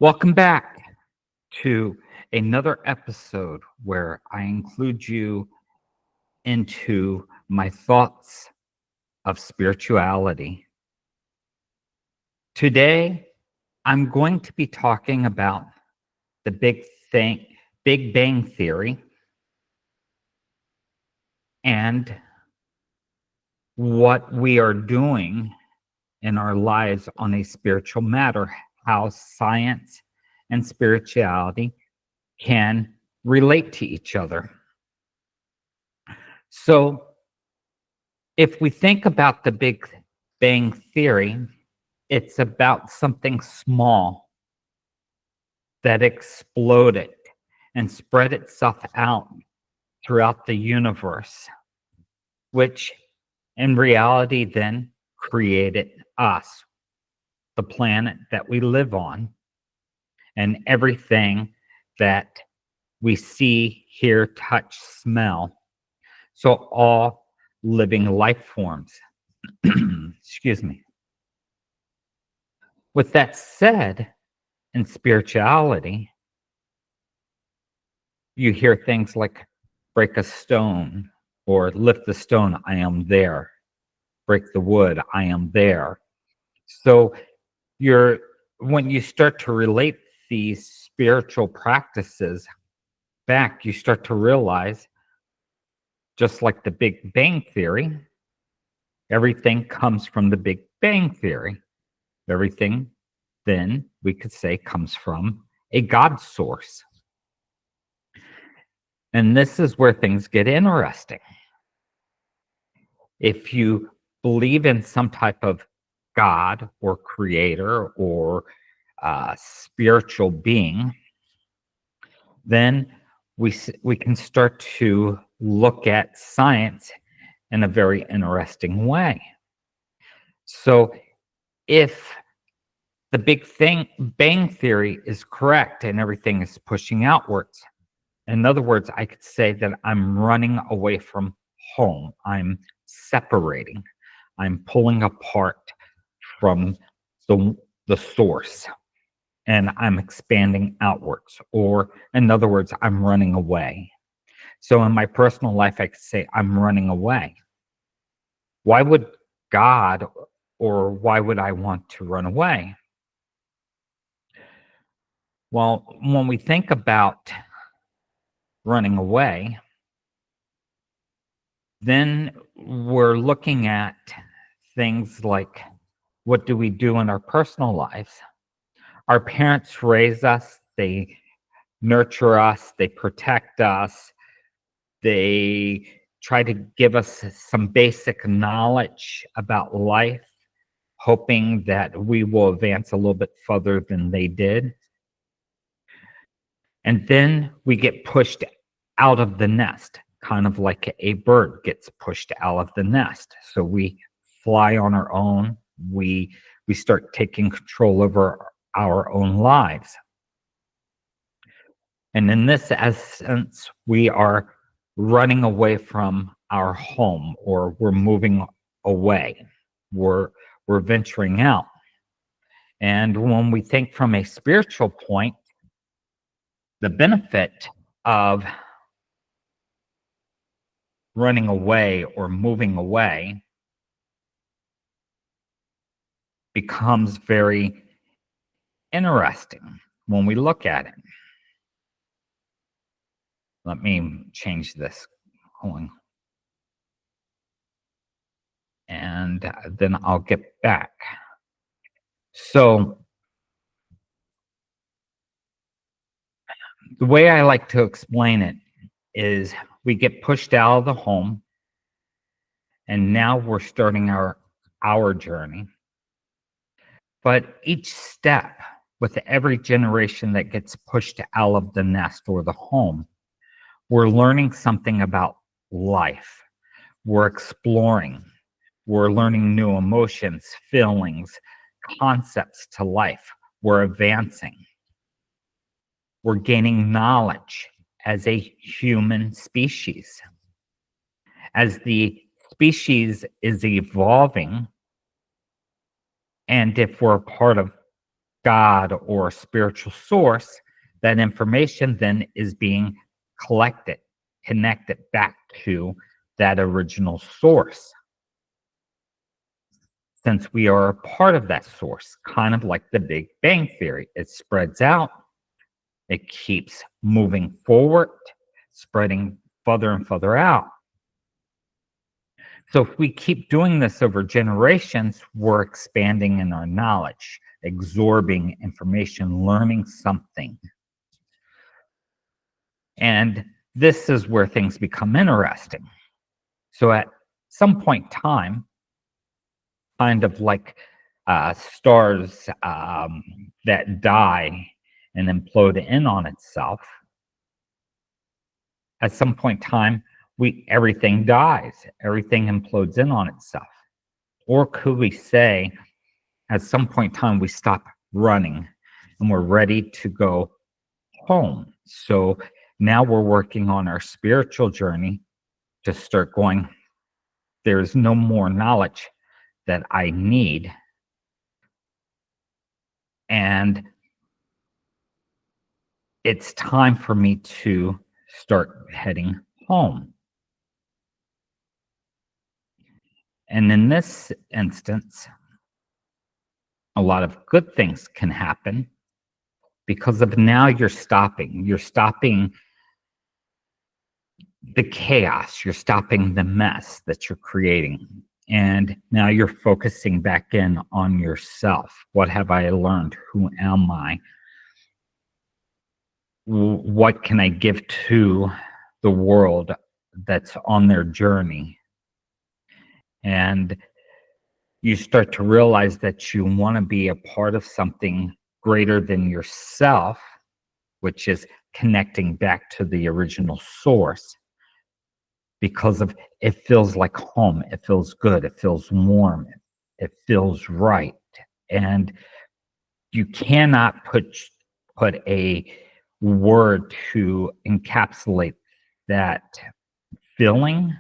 Welcome back to another episode where I include you into my thoughts of spirituality. Today, I'm going to be talking about the Big Bang Theory, and what we are doing in our lives on a spiritual matter, how science and spirituality can relate to each other. So, if we think about the Big Bang Theory, it's about something small that exploded and spread itself out throughout the universe, which in reality then created us, the planet that we live on, and everything that we see, hear, touch, smell. So, all living life forms. Excuse me. With that said, in spirituality, you hear things like break a stone or lift the stone, I am there. Break the wood, I am there. So when you start to relate these spiritual practices back, you start to realize, just like the Big Bang Theory, everything comes from the Big Bang Theory. Everything, then, we could say, comes from a God source. And this is where things get interesting. If you believe in some type of God or creator or spiritual being, then we can start to look at science in a very interesting way. So if the Bang Theory is correct and everything is pushing outwards, in other words, I could say that I'm running away from home. I'm separating. I'm pulling apart from the source, and I'm expanding outwards. Or in other words, I'm running away. So in my personal life, I could say I'm running away. Why would God, or why would I want to run away? Well, when we think about running away, then we're looking at things like, what do we do in our personal lives? Our parents raise us, they nurture us, they protect us, they try to give us some basic knowledge about life, hoping that we will advance a little bit further than they did. And then we get pushed out of the nest, kind of like a bird gets pushed out of the nest. So we fly on our own. We start taking control over our own lives. And in this essence, we are running away from our home, or we're moving away. We're venturing out. And when we think from a spiritual point, the benefit of running away or moving away becomes very interesting when we look at it. Let me change this going. And then I'll get back. So the way I like to explain it is, we get pushed out of the home, and now we're starting our journey. But each step, with every generation that gets pushed out of the nest or the home, we're learning something about life. We're exploring. We're learning new emotions, feelings, concepts to life. We're advancing. We're gaining knowledge as a human species. As the species is evolving, and if we're a part of God or spiritual source, that information then is being collected, connected back to that original source. Since we are a part of that source, kind of like the Big Bang Theory, it spreads out, it keeps moving forward, spreading further and further out. So if we keep doing this over generations, we're expanding in our knowledge, absorbing information, learning something. And this is where things become interesting. So at some point in time, kind of like stars that die and implode in on itself, at some point in time, everything dies, everything implodes in on itself. Or could we say, at some point in time, we stop running and we're ready to go home? So now we're working on our spiritual journey to start going, there's no more knowledge that I need. And it's time for me to start heading home. And in this instance, a lot of good things can happen because of now you're stopping. You're stopping the chaos, you're stopping the mess that you're creating. And now you're focusing back in on yourself. What have I learned? Who am I? What can I give to the world that's on their journey? And you start to realize that you want to be a part of something greater than yourself, which is connecting back to the original source, because of it feels like home, it feels good, it feels warm, it feels right. And you cannot put a word to encapsulate that feeling.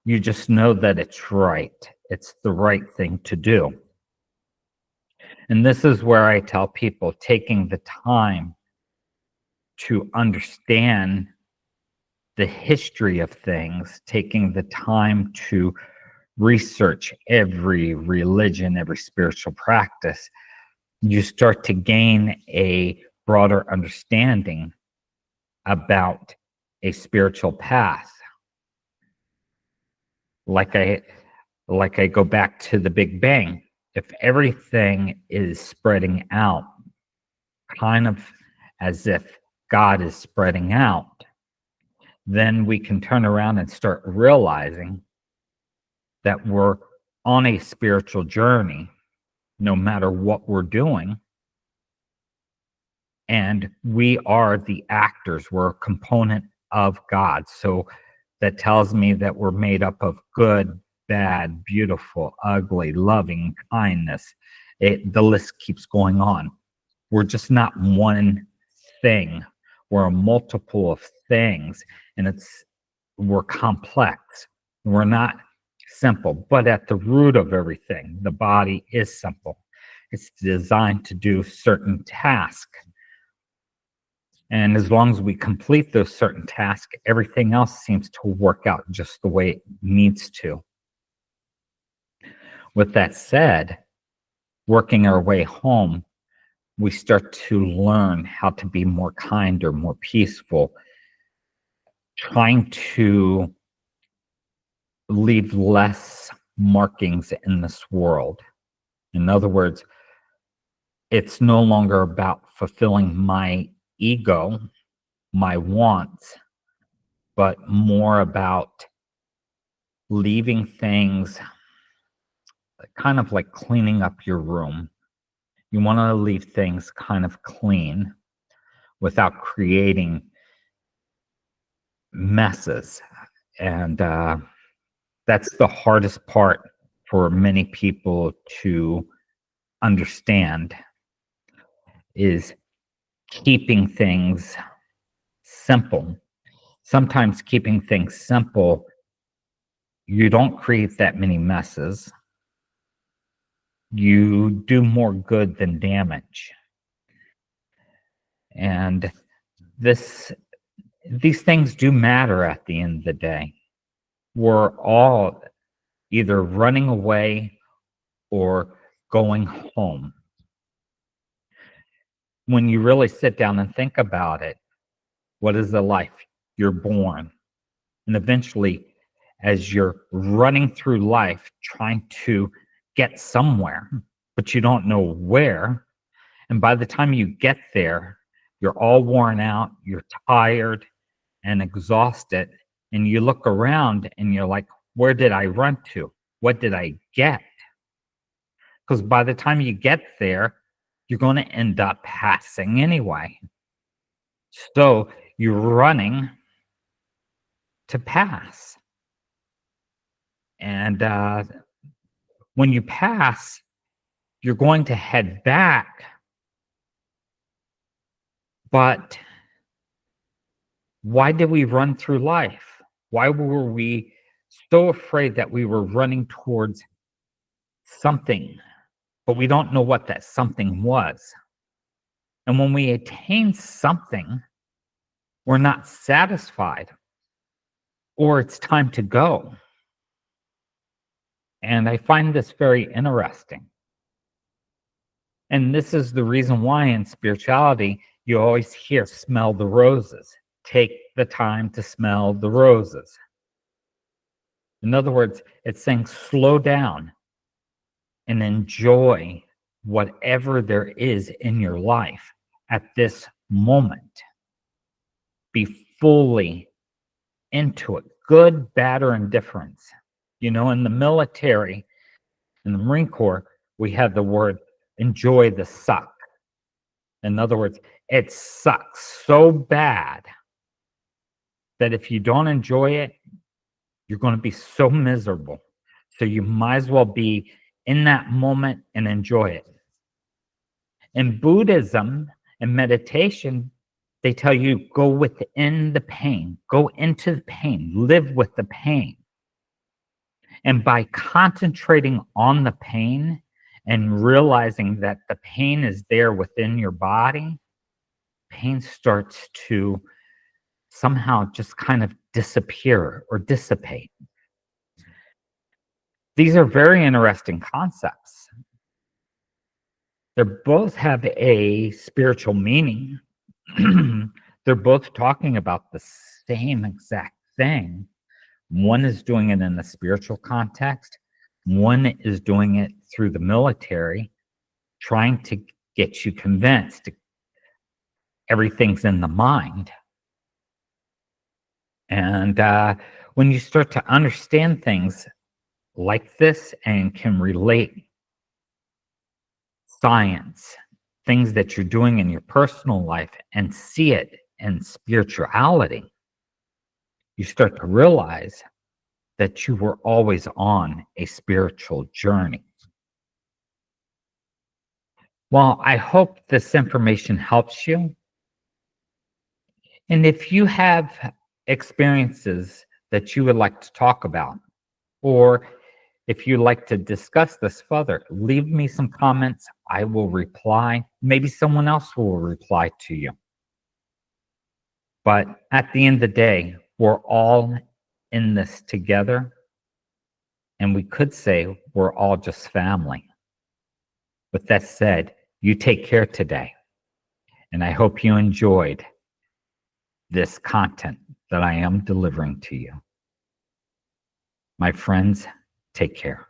You just know that it's right. It's the right thing to do. And this is where I tell people, taking the time to understand the history of things, taking the time to research every religion, every spiritual practice, you start to gain a broader understanding about a spiritual path. Like I go back to the Big Bang. If everything is spreading out, kind of as if God is spreading out, then we can turn around and start realizing that we're on a spiritual journey, no matter what we're doing. And we are the actors, we're a component of God. So that tells me that we're made up of good, bad, beautiful, ugly, loving, kindness. The list keeps going on. We're just not one thing. We're a multiple of things, and we're complex. We're not simple, but at the root of everything, the body is simple. It's designed to do certain tasks. And as long as we complete those certain tasks, everything else seems to work out just the way it needs to. With that said, working our way home, we start to learn how to be more kinder, more peaceful, trying to leave less markings in this world. In other words, it's no longer about fulfilling my ego, my wants, but more about leaving things kind of like cleaning up your room. You want to leave things kind of clean without creating messes. And that's the hardest part for many people to understand, is keeping things simple. Sometimes keeping things simple, you don't create that many messes. you do more good than damage. And this these things do matter at the end of the day. We're all either running away or going home. When you really sit down and think about it, what is the life? You're born. And eventually, as you're running through life trying to get somewhere, but you don't know where, and by the time you get there, you're all worn out, you're tired and exhausted, and you look around and you're like, where did I run to? What did I get? Because by the time you get there, you're going to end up passing anyway. So you're running to pass. And when you pass, you're going to head back. But why did we run through life? Why were we so afraid that we were running towards something, but we don't know what that something was? And when we attain something, we're not satisfied, or it's time to go. And I find this very interesting. And this is the reason why in spirituality, you always hear smell the roses. Take the time to smell the roses. In other words, it's saying slow down and enjoy whatever there is in your life at this moment. Be fully into it, good, bad, or indifference. You know, in the military, in the Marine Corps, we have the word enjoy the suck. In other words, it sucks so bad that if you don't enjoy it, you're going to be so miserable. So you might as well be in that moment and enjoy it. In Buddhism and meditation, they tell you go within the pain, go into the pain, live with the pain. And by concentrating on the pain and realizing that the pain is there within your body, pain starts to somehow just kind of disappear or dissipate. These are very interesting concepts. They both have a spiritual meaning. They're both talking about the same exact thing. One is doing it in a spiritual context. One is doing it through the military, trying to get you convinced everything's in the mind. And when you start to understand things like this and can relate science, things that you're doing in your personal life, and see it in spirituality, you start to realize that you were always on a spiritual journey. Well, I hope this information helps you. And if you have experiences that you would like to talk about, or if you'd like to discuss this further, leave me some comments. I will reply. Maybe someone else will reply to you. But at the end of the day, we're all in this together. And we could say we're all just family. With that said, you take care today. And I hope you enjoyed this content that I am delivering to you. My friends, take care.